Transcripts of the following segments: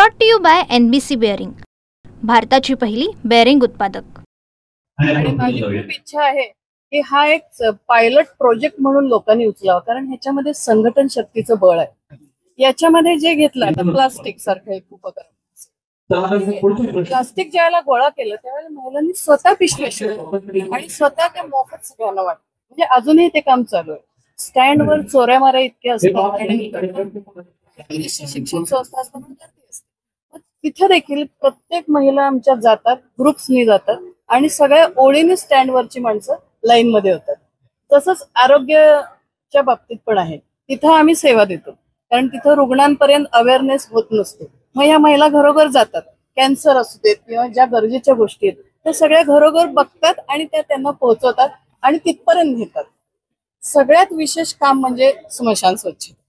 Brought to you by NBC bearing, भारताची पहिली bearing उत्पादक। आणि माझी खूप इच्छा आहे की हा एक पायलट प्रोजेक्ट म्हणून लोकांनी उचलावा, कारण ह्याच्यामध्ये संघटन शक्तीचं बळ आहे। याच्यामध्ये जे घेतलं आता प्लास्टिक सारखं एक उपकरण, प्लास्टिक ज्यावेळेला गोळा केलं त्यावेळेला महिलांनी स्वतः पिशव्या शिवल्या आणि स्वतः ते मोफत सगळ्यांना वाटलं। म्हणजे अजूनही ते काम चालू आहे। स्टँडवर चोऱ्या माऱ्या इतक्या असतात आणि शिक्षण संस्था असतात, तिथे देखील प्रत्येक महिला आमच्या जातात, ग्रुप्सनी जातात आणि सगळ्या ओळीने स्टँडवरची माणसं लाईन मध्ये होतात। तसंच आरोग्याच्या बाबतीत पण आहे, तिथं आम्ही सेवा देतो, कारण तिथं रुग्णांपर्यंत अवेअरनेस होत नसतो। मग या महिला घरोघर जातात, कॅन्सर असू देत किंवा ज्या गरजेच्या गोष्टी आहेत त्या सगळ्या घरोघर बघतात आणि त्या त्यांना पोहोचवतात आणि तिथपर्यंत नेतात। सगळ्यात विशेष काम म्हणजे स्मशान स्वच्छता।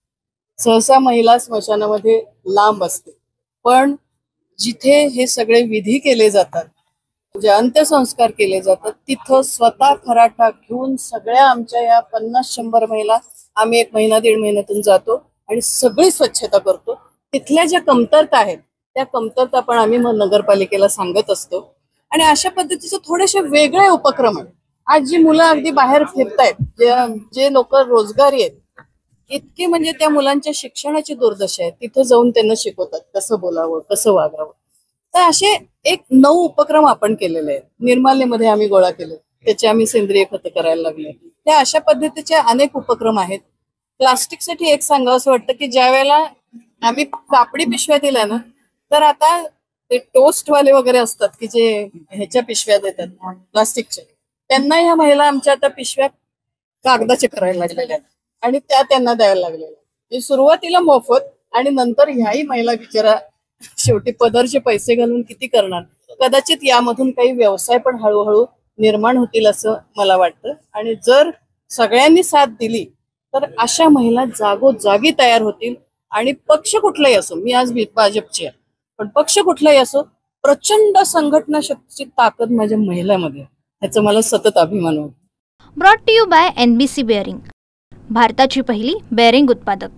सहसा महिला स्मशानामध्ये लांब असते, पण जिथे हे सगळे विधी केले जातात, जे अंत्यसंस्कार केले जातात, तिथं स्वतः खराटा घेऊन सगळ्या आमच्या या 50-100 महिला आम्ही 1 महिना 1.5 महिन्यातून जातो आणि सगळी स्वच्छता करतो। तिथल्या ज्या कमतरता आहेत त्या कमतरता पण आम्ही मग नगरपालिकेला सांगत असतो आणि अशा पद्धतीचे थोडेसे वेगळे उपक्रम आहेत। आज जी मुलं अगदी बाहेर फिरतायत, जे लोक रोजगारी आहेत, इतके म्हणजे त्या मुलांच्या शिक्षणाची दुर्दशा आहे, तिथे जाऊन त्यांना शिकवतात कसं बोलावं, कसं वागावं। तर असे एक 9 उपक्रम आपण केलेले आहेत। निर्माल्यमध्ये आम्ही गोळा केले, त्याचे आम्ही सेंद्रिय खत करायला लागले। त्या अशा पद्धतीचे अनेक उपक्रम आहेत। प्लास्टिकसाठी एक सांगावं असं वाटतं की ज्या वेळेला आम्ही कापडी पिशव्या दिल्या ना, तर आता ते टोस्टवाले वगैरे असतात की जे ह्याच्या पिशव्या देतात प्लास्टिकच्या, त्यांना ह्या महिला आमच्या आता पिशव्या कागदाचे करायला लागलेल्या आहेत आणि त्या त्यांना द्यायला लागलेल्या। सुरुवातीला मोफत आणि नंतर ह्याही महिला बिचारा शेवटी पदरचे पैसे घालून किती करणार। कदाचित यामधून काही व्यवसाय पण हळूहळू निर्माण होतील असं मला वाटतं आणि जर सगळ्यांनी साथ दिली तर अशा महिला जागोजागी तयार होतील आणि पक्ष कुठलाही असो, मी आज भाजपची आहे, पण पक्ष कुठलाही असो, प्रचंड संघटना शक्तीची ताकद माझ्या महिलांमध्ये, ह्याचा मला सतत अभिमान वाटतो। Brought to you by NBC bearing, भारताची पहिली बेअरिंग उत्पादक।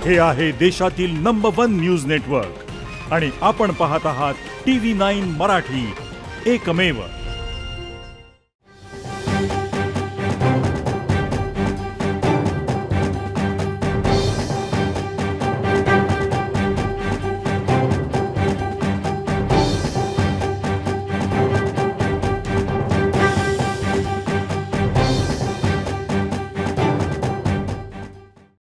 हे आहे देशातील नंबर 1 न्यूज नेटवर्क आणि आपण पाहत आहात TV9 मराठी, एकमेव।